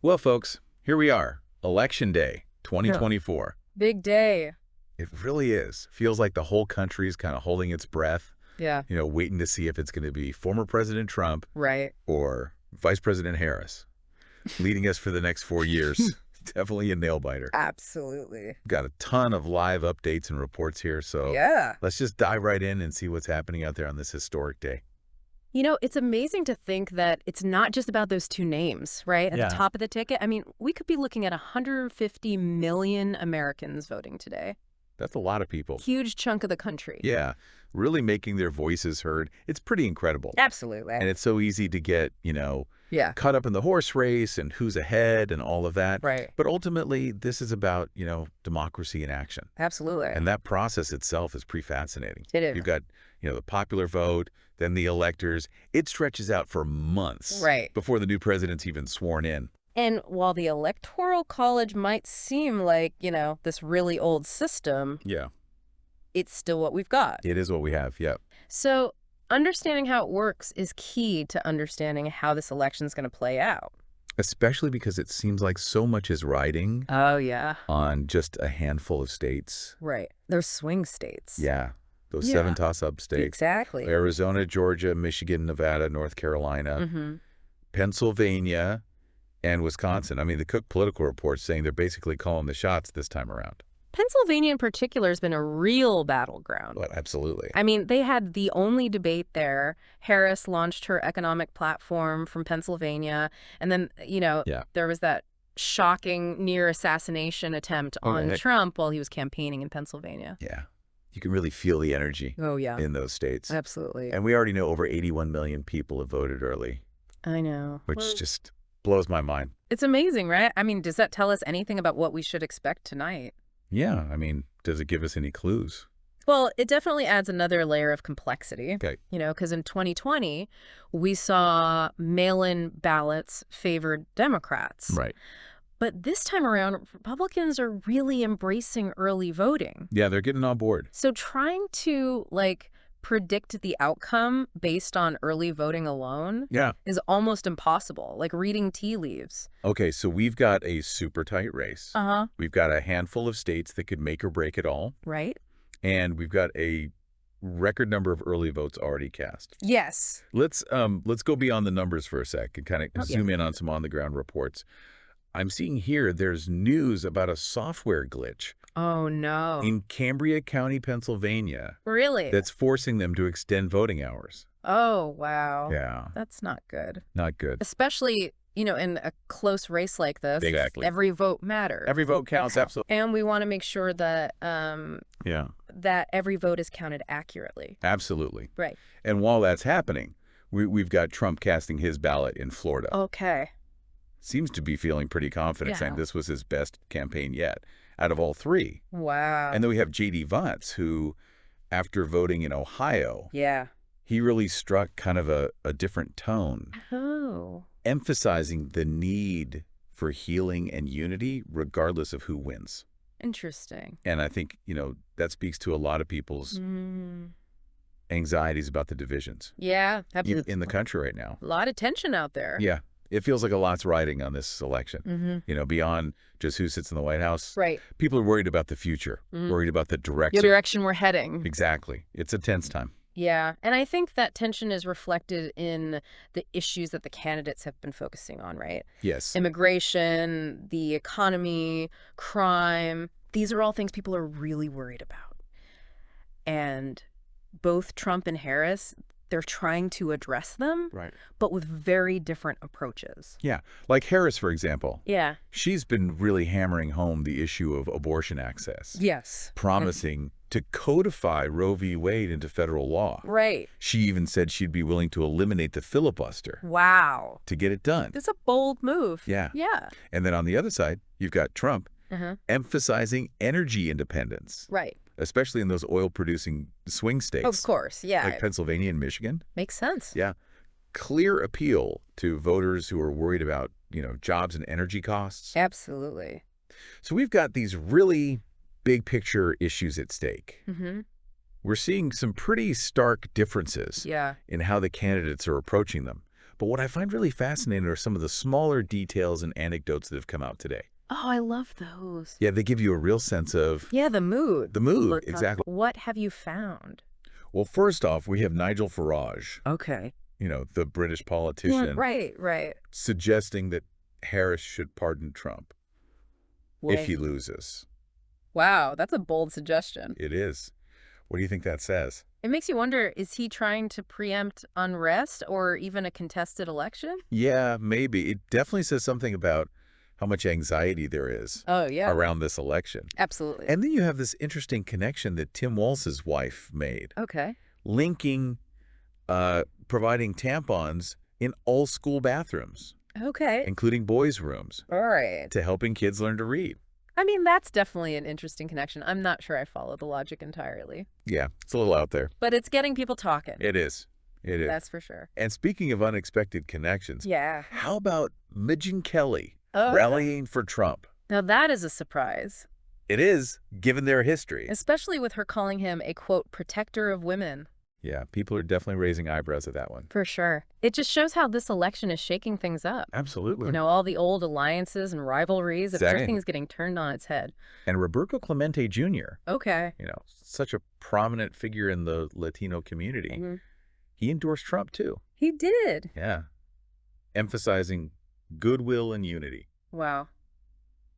Well, folks, here we are, Election Day Yeah. 2024. Big day. It really is. Feels like the whole country is kind of holding its breath, Yeah, waiting to see if it's going to be former President Trump right. or Vice President Harris leading us for the next 4 years. Definitely a nail-biter. Absolutely. Got a ton of live updates and reports here, so Yeah. let's just dive right in and see what's happening out there on this historic day. It's amazing to think that it's not just about those two names, right? At the Yeah. top of the ticket. I mean, we could be looking at 150 million Americans voting today. That's a lot of people. Huge chunk of the country. Yeah, really making their voices heard. It's pretty incredible. Absolutely. And it's so easy to get, Yeah. caught up in the horse race and who's ahead and all of that. Right. But ultimately, this is about, democracy in action. Absolutely. And that process itself is pretty fascinating. It is. You've got, the popular vote, then the electors. It stretches out for months Right. before the new president's even sworn in. And while the Electoral College might seem like, this really old system, Yeah, it's still what we've got. it is what we have. Yeah. So understanding how it works is key to understanding how this election is going to play out. Especially because it seems like so much is riding Oh, yeah. on just a handful of states. Right. They're swing states. Yeah, those Yeah. 7 toss-up states. Exactly. Arizona, Georgia, Michigan, Nevada, North Carolina, Mm-hmm. Pennsylvania, and Wisconsin. I mean, the Cook Political Report's saying they're basically calling the shots this time around. Pennsylvania in particular has been a real battleground. But absolutely. I mean, they had the only debate there. Harris launched her economic platform from Pennsylvania. And then, Yeah. there was that shocking near assassination attempt on Right. Trump while he was campaigning in Pennsylvania. Yeah. You can really feel the energy Oh, yeah. in those states. Absolutely. And we already know over 81 million people have voted early, I know. which Well, just blows my mind. it's amazing, right? I mean, does that tell us anything about what we should expect tonight? Yeah. I mean, does it give us any clues? Well, it definitely adds another layer of complexity. Okay. Because in 2020, we saw mail-in ballots favored Democrats. Right. But this time around, Republicans are really embracing early voting. Yeah, they're getting on board. So trying to, predict the outcome based on early voting alone Yeah. is almost impossible, like reading tea leaves. Okay, so we've got a super tight race. Uh-huh. We've got a handful of states that could make or break it all. Right? And we've got a record number of early votes already cast. Yes. Let's go beyond the numbers for a sec and kind of Oh, yeah. zoom in on some on-the-ground reports. I'm seeing here there's news about a software glitch Oh, no. in Cambria County, Pennsylvania, Really? that's forcing them to extend voting hours. Oh, wow. Yeah, That's not good. not good. Especially, in a close race like this. Exactly. Every vote matters. Every vote counts, absolutely. And we want to make sure that Yeah, that every vote is counted accurately. absolutely. Right. And while that's happening, we've got Trump casting his ballot in Florida. Okay. Seems to be feeling pretty confident, saying Yeah. this was his best campaign yet out of all three. Wow. And then we have J.D. Vance, who, after voting in Ohio, Yeah. he really struck kind of a different tone, Oh. emphasizing the need for healing and unity regardless of who wins. Interesting. And I think, that speaks to a lot of people's Mm. anxieties about the divisions Yeah. in the country right now. A lot of tension out there. Yeah. It feels like a lot's riding on this election, Mm-hmm. beyond just who sits in the White House. Right. People are worried about the future, Mhm. worried about the The direction. direction we're heading. Exactly. It's a tense time. Yeah. And I think that tension is reflected in the issues that the candidates have been focusing on, right? Yes. Immigration, the economy, crime. These are all things people are really worried about. And both Trump and Harris, they're trying to address them, Right. but with very different approaches. Yeah. Like Harris, for example. Yeah. She's been really hammering home the issue of abortion access, Yes. promising to codify Roe v. Wade into federal law. Right. She even said she'd be willing to eliminate the filibuster Wow. to get it done. That's a bold move. Yeah. Yeah. And then on the other side, you've got Trump Uh-huh. emphasizing energy independence, Right. especially in those oil-producing swing states. Of course. Yeah. Like Pennsylvania and Michigan. Makes sense. Yeah. Clear appeal to voters who are worried about, jobs and energy costs. Absolutely. So we've got these really big picture issues at stake. Mm-hmm. We're seeing some pretty stark differences Yeah. in how the candidates are approaching them. But what I find really fascinating are some of the smaller details and anecdotes that have come out today. Oh, I love those. Yeah, they give you a real sense of Yeah, the mood. the mood. Look, Exactly. what have you found? Well, first off, we have Nigel Farage, Okay. the British Yeah, politician, right. suggesting that Harris should pardon Trump if he loses. Wow, that's a bold suggestion. It is. What do you think that says? It makes you wonder, is he trying to preempt unrest or even a contested election? Yeah, maybe. It definitely says something about how much anxiety there is Oh, yeah. around this election. Absolutely. And then you have this interesting connection that Tim Walz's wife made, Okay. linking providing tampons in all school bathrooms, Okay. including boys' rooms, All right. to helping kids learn to read. I mean, that's definitely an interesting connection. I'm not sure I follow the logic entirely, Yeah, it's a little out there. but it's getting people talking. It is. It is. That's for sure. And speaking of unexpected connections, Yeah. how about Megyn Kelly Oh, rallying for Trump? now that is a surprise, It is, given their history. especially with her calling him a, quote, protector of women. Yeah, people are definitely raising eyebrows at that one. For sure. It just shows how this election is shaking things up. Absolutely. All the old alliances and rivalries, Exactly. everything's getting turned on its head. And Roberto Clemente Jr., Okay. such a prominent figure in the Latino community, Mhm. he endorsed Trump too. He did. Yeah. Emphasizing goodwill and unity. Wow.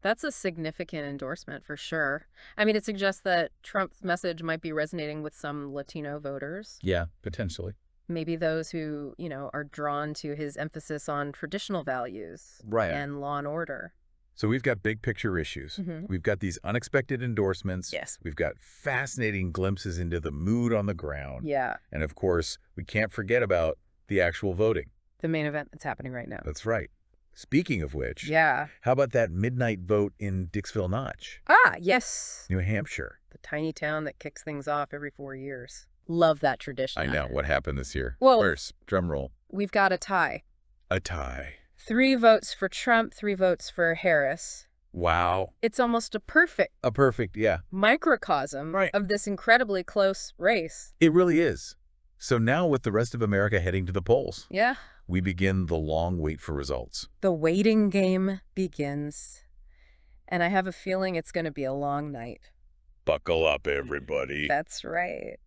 That's a significant endorsement for sure. I mean, it suggests that Trump's message might be resonating with some Latino voters. Yeah, potentially. Maybe those who, are drawn to his emphasis on traditional values Right. and law and order. So we've got big picture issues. Mhm. We've got these unexpected endorsements. Yes. We've got fascinating glimpses into the mood on the ground. Yeah. And of course, we can't forget about the actual voting. The main event that's happening right now. That's right. Speaking of which, Yeah. how about that midnight vote in Dixville Notch, Ah, yes. New Hampshire? The tiny town that kicks things off every 4 years. Love that tradition. I know. What happened this year? Well- First, drum roll. We've got a tie. A tie. 3 votes for Trump, 3 votes for Harris. Wow. It's almost a perfect A perfect, yeah. microcosm Right. of this incredibly close race. It really is. So now with the rest of America heading to the polls, Yeah. we begin the long wait for results. The waiting game begins. And I have a feeling it's going to be a long night. Buckle up, everybody. That's right.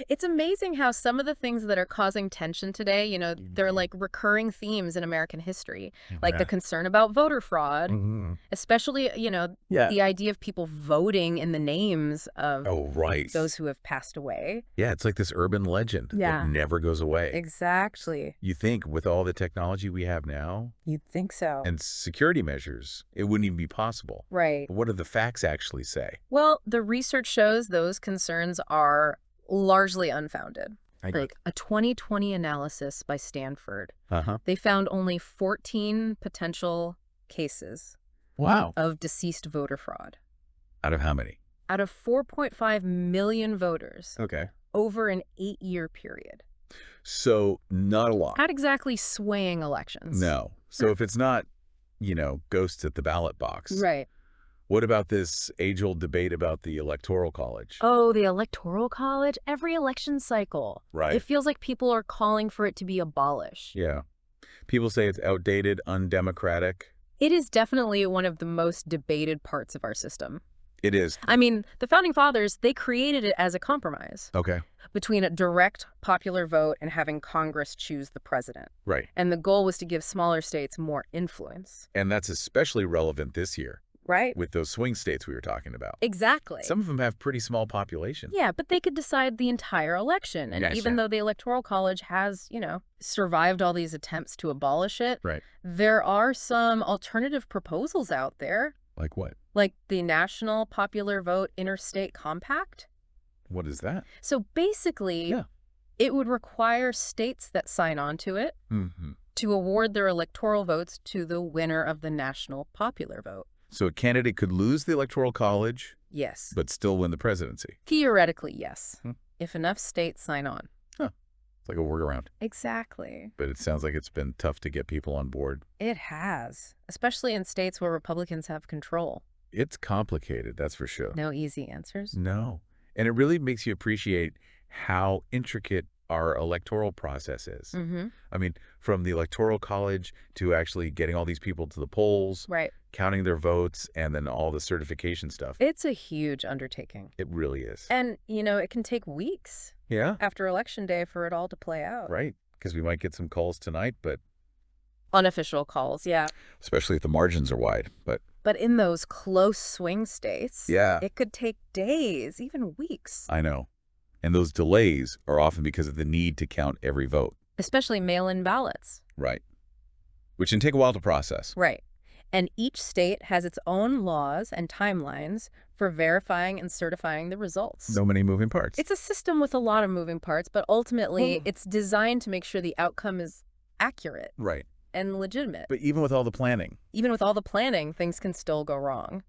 It's amazing how some of the things that are causing tension today, they're like recurring themes in American history, like the concern about voter fraud, especially, Yeah. the idea of people voting in the names of Oh, right. those who have passed away. Yeah, it's like this urban legend Yeah. that never goes away. Exactly. You think with all the technology we have now You'd think so. and security measures, it wouldn't even be possible. Right. But what do the facts actually say? Well, the research shows those concerns are largely unfounded. Like a 2020 analysis by Stanford, they found only 14 potential cases Wow. of deceased voter fraud Out of how many? out of 4.5 million voters Okay. over an 8-year period. So not a lot. Not exactly swaying elections. No. So if it's not, ghosts at the ballot box. Right. What about this age-old debate about the Electoral College? Oh, the Electoral College? Every election cycle. Right. It feels like people are calling for it to be abolished. Yeah. People say it's outdated, undemocratic. It is definitely one of the most debated parts of our system. It is. I mean, the Founding Fathers, they created it as a compromise Okay. between a direct popular vote and having Congress choose the president. Right. And the goal was to give smaller states more influence. And that's especially relevant this year Right? with those swing states we were talking about. Exactly. Some of them have pretty small populations. Yeah, but they could decide the entire election. And Gotcha. even though the Electoral College has, survived all these attempts to abolish it, Right. there are some alternative proposals out there, Like what? like the National Popular Vote Interstate Compact. What is that? So basically, Yeah. it would require states that sign on to it Mm-hmm. to award their electoral votes to the winner of the National Popular Vote. So a candidate could lose the Electoral College, Yes. but still win the presidency. Theoretically, yes. Hmm. If enough states sign on. It's like a workaround. Exactly. But it sounds like it's been tough to get people on board. It has, especially in states where Republicans have control. It's complicated, that's for sure. No easy answers. No. And it really makes you appreciate how intricate our electoral process is. Mm-hmm. I mean, from the Electoral College to actually getting all these people to the polls, Right. counting their votes, and then all the certification stuff. It's a huge undertaking. It really is. And, it can take weeks Yeah, after Election Day for it all to play out. right. Because we might get some calls tonight, but Unofficial calls, yeah. especially if the margins are wide. But in those close swing states, Yeah, it could take days, even weeks. I know. And those delays are often because of the need to count every vote. Especially mail-in ballots. Right. Which can take a while to process. Right. And each state has its own laws and timelines for verifying and certifying the results. So many moving parts. It's a system with a lot of moving parts, but ultimately it's designed to make sure the outcome is accurate Right. and legitimate. But even with all the planning, Even with all the planning, things can still go wrong.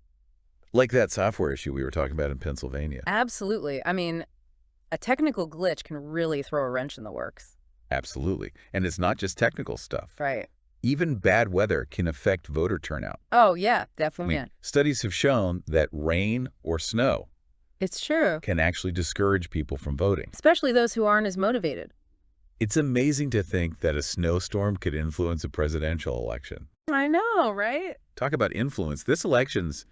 like that software issue we were talking about in Pennsylvania. Absolutely. I mean, a technical glitch can really throw a wrench in the works. Absolutely. And it's not just technical stuff. Right. Even bad weather can affect voter turnout. Oh, yeah, I definitely. mean, studies have shown that rain or snow It's true. can actually discourage people from voting. Especially those who aren't as motivated. It's amazing to think that a snowstorm could influence a presidential election. I know, right? Talk about influence. This election's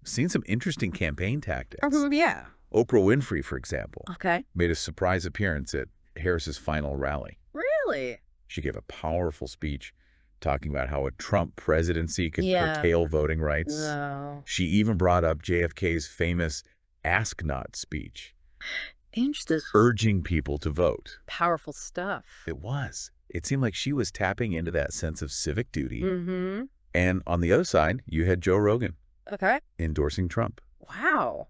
seen some interesting campaign tactics. Yeah. Oprah Winfrey, for example, Okay. made a surprise appearance at Harris's final rally. Really? She gave a powerful speech talking about how a Trump presidency could Yeah. curtail voting rights. No. She even brought up JFK's famous Ask Not speech, Interesting. urging people to vote. Powerful stuff. It was. It seemed like she was tapping into that sense of civic duty. Mm-hmm. And on the other side, you had Joe Rogan Okay. endorsing Trump. Wow.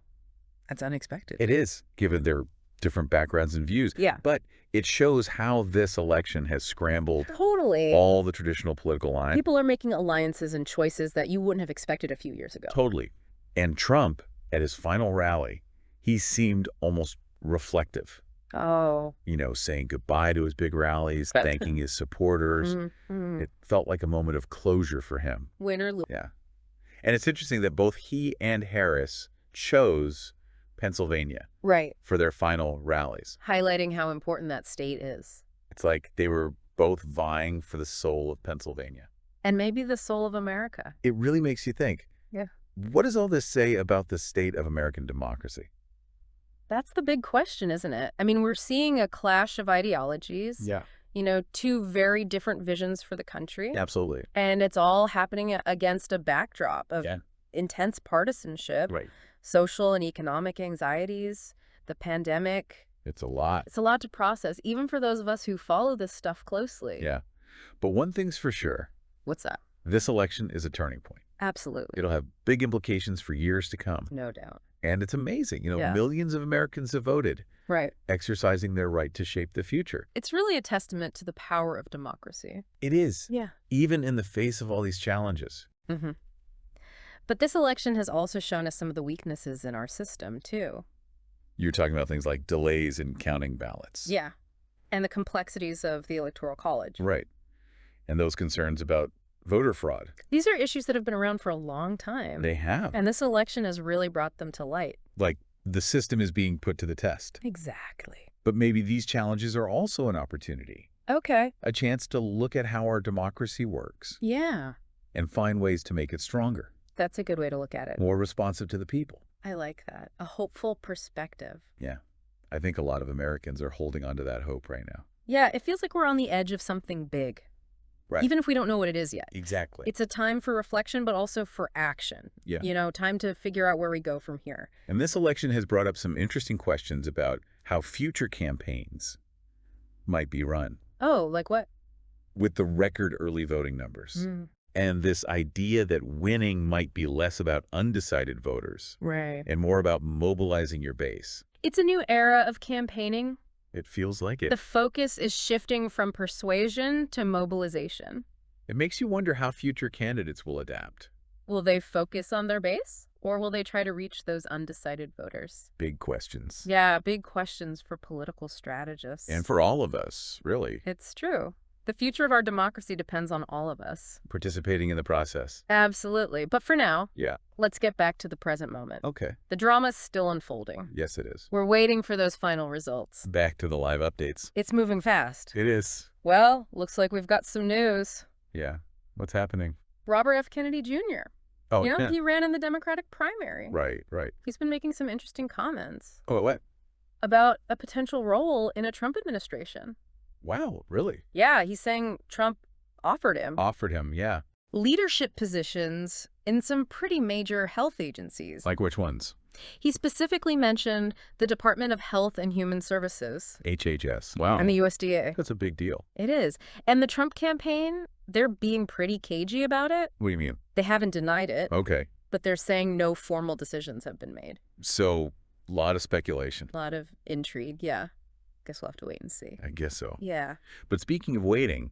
That's unexpected. It is, given their different backgrounds and views. Yeah. But it shows how this election has scrambled Totally. all the traditional political lines. People are making alliances and choices that you wouldn't have expected a few years ago. Totally. And Trump, at his final rally, he seemed almost reflective, Oh. saying goodbye to his big rallies, Right. thanking his supporters. Mm-hmm. It felt like a moment of closure for him. Win or lose. Yeah. And it's interesting that both he and Harris chose Pennsylvania Right. for their final rallies. Highlighting how important that state is. It's like they were both vying for the soul of Pennsylvania. And maybe the soul of America. It really makes you think. Yeah. What does all this say about the state of American democracy? That's the big question, isn't it? I mean, we're seeing a clash of ideologies. Yeah, Two very different visions for the country. absolutely. And it's all happening against a backdrop of Yeah. intense partisanship, Right. social and economic anxieties, the pandemic. It's a lot. It's a lot to process, even for those of us who follow this stuff closely. Yeah. But one thing's for sure, What's that? this election is a turning point. Absolutely. It'll have big implications for years to come. No doubt. And it's amazing. Yeah. Millions of Americans have voted, Right. exercising their right to shape the future. It's really a testament to the power of democracy. It is, Yeah. even in the face of all these challenges. Mm-hmm. But this election has also shown us some of the weaknesses in our system, too. You're talking about things like delays in counting ballots. Yeah. And the complexities of the Electoral College. Right. And those concerns about voter fraud. These are issues that have been around for a long time. They have. And this election has really brought them to light. Like, the system is being put to the test. Exactly. But maybe these challenges are also an opportunity, Okay. a chance to look at how our democracy works Yeah. and find ways to make it stronger, That's a good way to look at it. more responsive to the people. I like that. A hopeful perspective. Yeah. I think a lot of Americans are holding on to that hope right now. Yeah, it feels like we're on the edge of something big. Right. Even if we don't know what it is yet. Exactly. It's a time for reflection, but also for action. Yeah. Time to figure out where we go from here. And this election has brought up some interesting questions about how future campaigns might be run Oh, like what? with the record early voting numbers. And this idea that winning might be less about undecided voters Right. and more about mobilizing your base. It's a new era of campaigning. It feels like it. The focus is shifting from persuasion to mobilization. It makes you wonder how future candidates will adapt. Will they focus on their base, or will they try to reach those undecided voters? Big questions. Yeah, big questions for political strategists. And for all of us, really. It's true. The future of our democracy depends on all of us. Participating in the process. Absolutely. But for now, Yeah. let's get back to the present moment. Okay. The drama's still unfolding. Yes, it is. We're waiting for those final results. Back to the live updates. It's moving fast. It is. Well, looks like we've got some news. Yeah. What's happening? Robert F. Kennedy Jr. Oh, You know, he ran in the Democratic primary. Right, right. He's been making some interesting comments Oh, what? about a potential role in a Trump administration. Wow, really? Yeah, he's saying Trump offered him Offered him, yeah. leadership positions in some pretty major health agencies. Like which ones? He specifically mentioned the Department of Health and Human Services HHS. Wow. and the USDA. That's a big deal. It is. And the Trump campaign, they're being pretty cagey about it. What do you mean? They haven't denied it, Okay. but they're saying no formal decisions have been made. So, a lot of speculation. A lot of intrigue, yeah. Guess we'll have to wait and see. I guess so. Yeah. But speaking of waiting,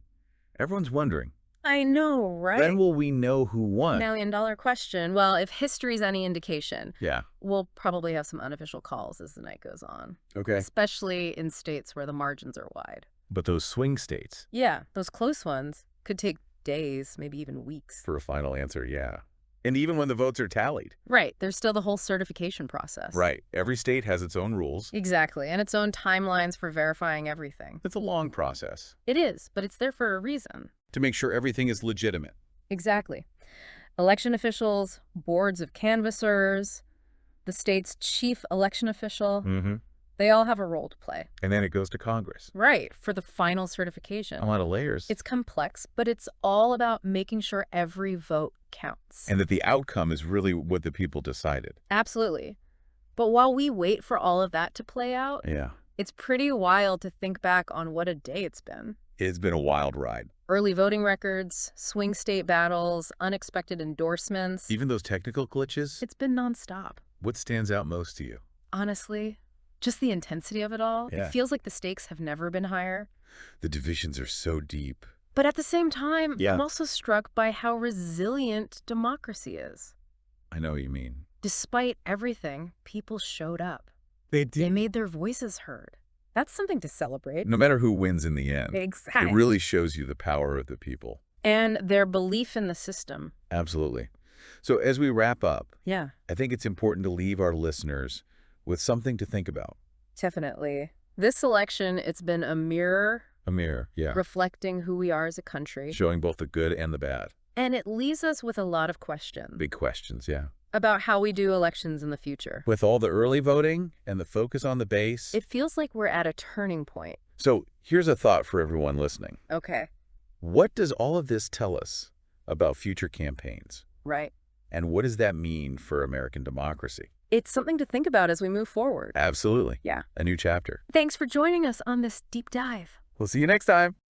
everyone's wondering, I know, right? when will we know who won? $1 million question. Well, if history's any indication, Yeah. we'll probably have some unofficial calls as the night goes on, Okay. especially in states where the margins are wide. But those swing states, Yeah, those close ones could take days, maybe even weeks. for a final answer, yeah. And even when the votes are tallied. Right. There's still the whole certification process. Right. Every state has its own rules. Exactly. And its own timelines for verifying everything. It's a long process It is, but it's there for a reason. to make sure everything is legitimate. Exactly. Election officials, boards of canvassers, the state's chief election official, Mm-hmm. they all have a role to play. And then it goes to Congress. Right, for the final certification. A lot of layers. It's complex, but it's all about making sure every vote counts. And that the outcome is really what the people decided. Absolutely. But while we wait for all of that to play out, Yeah. it's pretty wild to think back on what a day it's been. It's been a wild ride. Early voting records, swing state battles, unexpected endorsements. Even those technical glitches, It's been nonstop. what stands out most to you? Honestly, just the intensity of it all. Yeah. It feels like the stakes have never been higher. The divisions are so deep. But at the same time, Yeah. I'm also struck by how resilient democracy is. I know what you mean. Despite everything, people showed up. They They made their voices heard. That's something to celebrate. No matter who wins in the end, Exactly. it really shows you the power of the people. And their belief in the system. Absolutely. So as we wrap up, Yeah, I think it's important to leave our listeners with something to think about. definitely. This election, it's been a mirror A mirror, yeah. reflecting who we are as a country. Showing both the good and the bad. And it leaves us with a lot of questions Big questions, yeah. about how we do elections in the future. With all the early voting and the focus on the base. It feels like we're at a turning point. So here's a thought for everyone listening. Okay, What does all of this tell us about future campaigns? right. And what does that mean for American democracy? It's something to think about as we move forward. Absolutely. Yeah. A new chapter. Thanks for joining us on this deep dive. We'll see you next time.